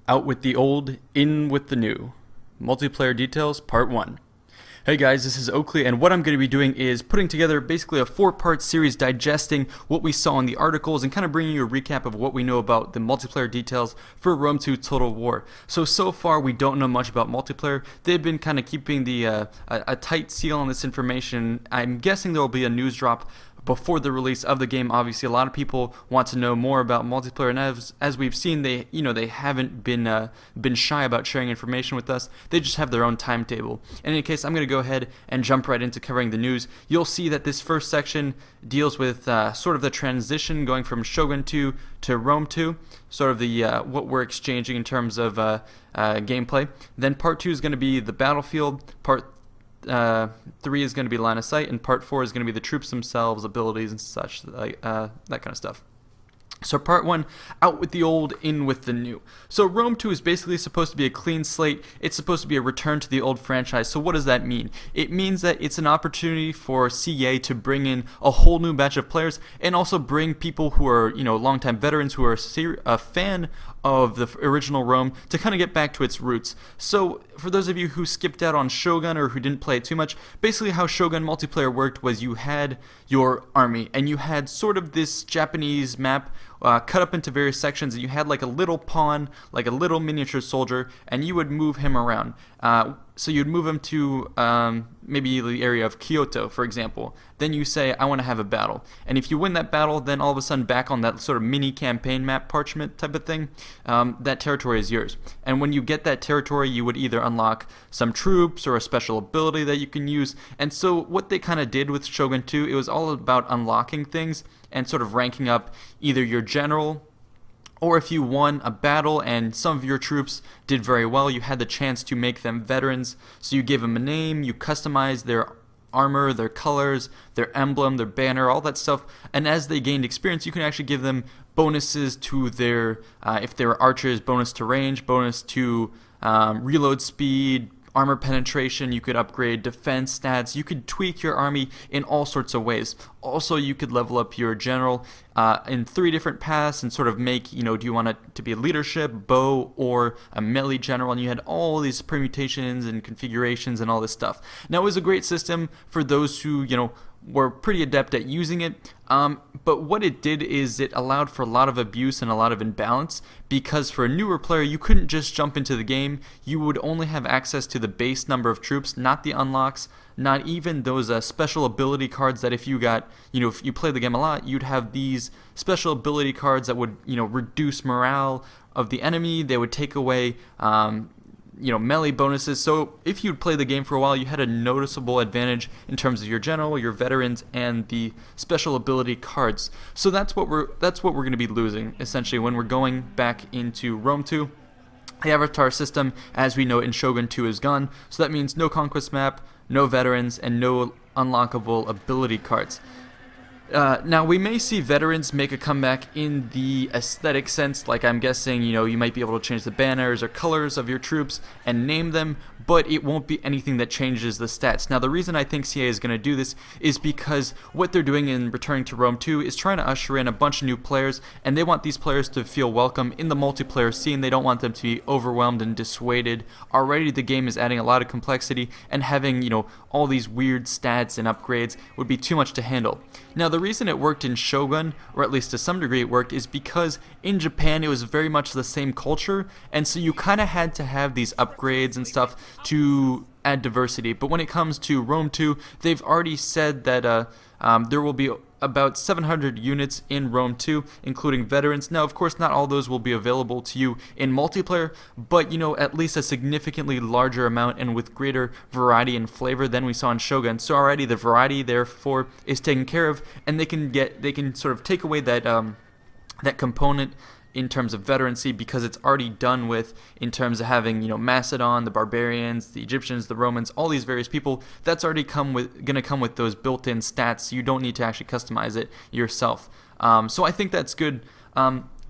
Out with the old, in with the new. Multiplayer Details, Part 1. Hey guys, this is Oakley, and what I'm going to be doing is putting together basically a 4-part series digesting what we saw in the articles and kind of bringing you a recap of what we know about the multiplayer details for Rome 2 Total War. So far we don't know much about multiplayer. They've been kind of keeping a tight seal on this information. I'm guessing there will be a news drop before the release of the game. Obviously, a lot of people want to know more about multiplayer, and as we've seen, they haven't been shy about sharing information with us. They just have their own timetable. In any case, I'm going to go ahead and jump right into covering the news. You'll see that this first section deals with sort of the transition going from Shogun 2 to Rome 2, sort of the what we're exchanging in terms of gameplay. Then Part 2 is going to be the battlefield. Part 3 is going to be line of sight, and Part 4 is going to be the troops themselves, abilities and such, like that kind of stuff. So Part 1, out with the old, in with the new. So Rome 2 is basically supposed to be a clean slate. It's supposed to be a return to the old franchise. So what does that mean? It means that it's an opportunity for CA to bring in a whole new batch of players and also bring people who are, longtime veterans who are a fan of the original Rome to kind of get back to its roots. So for those of you who skipped out on Shogun or who didn't play it too much, basically how Shogun multiplayer worked was you had your army and you had sort of this Japanese map cut up into various sections, and you had like a little pawn, like a little miniature soldier, and you would move him around. So you'd move him to maybe the area of Kyoto, for example. Then you say, I want to have a battle. And if you win that battle, then all of a sudden back on that sort of mini campaign map parchment type of thing, that territory is yours. And when you get that territory, you would either unlock some troops or a special ability that you can use. And so what they kind of did with Shogun 2, it was all about unlocking things and sort of ranking up either your general, or if you won a battle and some of your troops did very well, you had the chance to make them veterans. So you gave them a name, you customized their armor, their colors, their emblem, their banner, all that stuff. And as they gained experience, you can actually give them bonuses to their, if they were archers, bonus to range, bonus to reload speed, armor penetration. You could upgrade defense stats. You could tweak your army in all sorts of ways. Also, you could level up your general in 3 different paths and sort of make, do you want it to be a leadership, bow, or a melee general? And you had all these permutations and configurations and all this stuff. Now, it was a great system for those who, were pretty adept at using it, but what it did is it allowed for a lot of abuse and a lot of imbalance, because for a newer player you couldn't just jump into the game. You would only have access to the base number of troops, not the unlocks, not even those special ability cards that if you got, if you play the game a lot, you'd have these special ability cards that would, reduce morale of the enemy. They would take away melee bonuses. So if you'd play the game for a while, you had a noticeable advantage in terms of your general, your veterans, and the special ability cards. So that's what we're going to be losing essentially when we're going back into Rome 2. The avatar system, as we know in Shogun 2, is gone. So that means no conquest map, no veterans, and no unlockable ability cards. Now, we may see veterans make a comeback in the aesthetic sense, like I'm guessing, you might be able to change the banners or colors of your troops and name them, but it won't be anything that changes the stats. Now, the reason I think CA is going to do this is because what they're doing in returning to Rome 2 is trying to usher in a bunch of new players, and they want these players to feel welcome in the multiplayer scene. They don't want them to be overwhelmed and dissuaded. Already the game is adding a lot of complexity, and having, all these weird stats and upgrades would be too much to handle. Now, the reason it worked in Shogun, or at least to some degree it worked, is because in Japan it was very much the same culture, and so you kind of had to have these upgrades and stuff to add diversity. But when it comes to Rome 2, they've already said that there will be about 700 units in Rome 2, including veterans. Now, of course, not all those will be available to you in multiplayer, but, at least a significantly larger amount and with greater variety and flavor than we saw in Shogun. So already the variety, therefore, is taken care of, and they can sort of take away that that component in terms of veterancy, because it's already done with in terms of having, Macedon, the barbarians, the Egyptians, the Romans, all these various people. That's already gonna come with those built-in stats, so you don't need to actually customize it yourself. So I think that's good.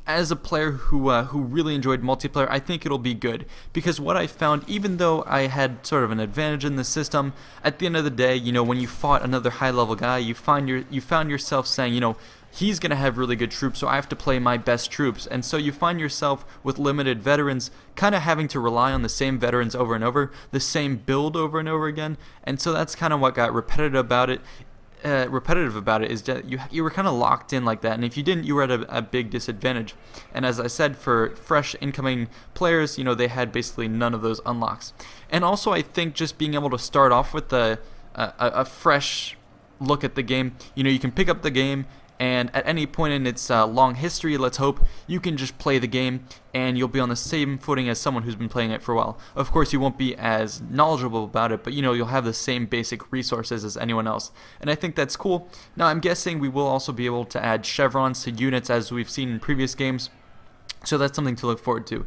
As a player who really enjoyed multiplayer, I think it'll be good, because what I found, even though I had sort of an advantage in the system, at the end of the day, when you fought another high-level guy, you found yourself saying, he's going to have really good troops, so I have to play my best troops. And so you find yourself with limited veterans kind of having to rely on the same veterans over and over, the same build over and over again. And so that's kind of what got repetitive about it. Is that you were kind of locked in like that, and if you didn't, you were at a big disadvantage. And as I said, for fresh incoming players, they had basically none of those unlocks. And also, I think just being able to start off with a fresh look at the game, you can pick up the game, and at any point in its long history, let's hope, you can just play the game, and you'll be on the same footing as someone who's been playing it for a while. Of course, you won't be as knowledgeable about it, but you'll have the same basic resources as anyone else, and I think that's cool. Now, I'm guessing we will also be able to add chevrons to units as we've seen in previous games. So that's something to look forward to.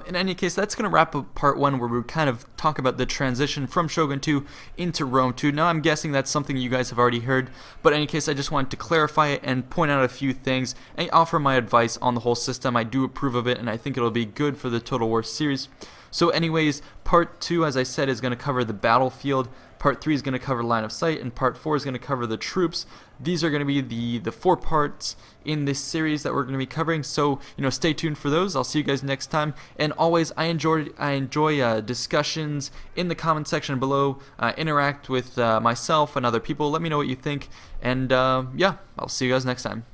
In any case, that's going to wrap up part 1, where we kind of talk about the transition from Shogun 2 into Rome 2. Now, I'm guessing that's something you guys have already heard, but in any case, I just wanted to clarify it and point out a few things and offer my advice on the whole system. I do approve of it, and I think it'll be good for the Total War series. So anyways, part 2, as I said, is going to cover the battlefield. Part 3 is going to cover line of sight, and part 4 is going to cover the troops. These are going to be the 4 parts in this series that we're going to be covering. So stay tuned for those. I'll see you guys next time. And always, I enjoy discussions in the comment section below. Interact with myself and other people. Let me know what you think. And yeah, I'll see you guys next time.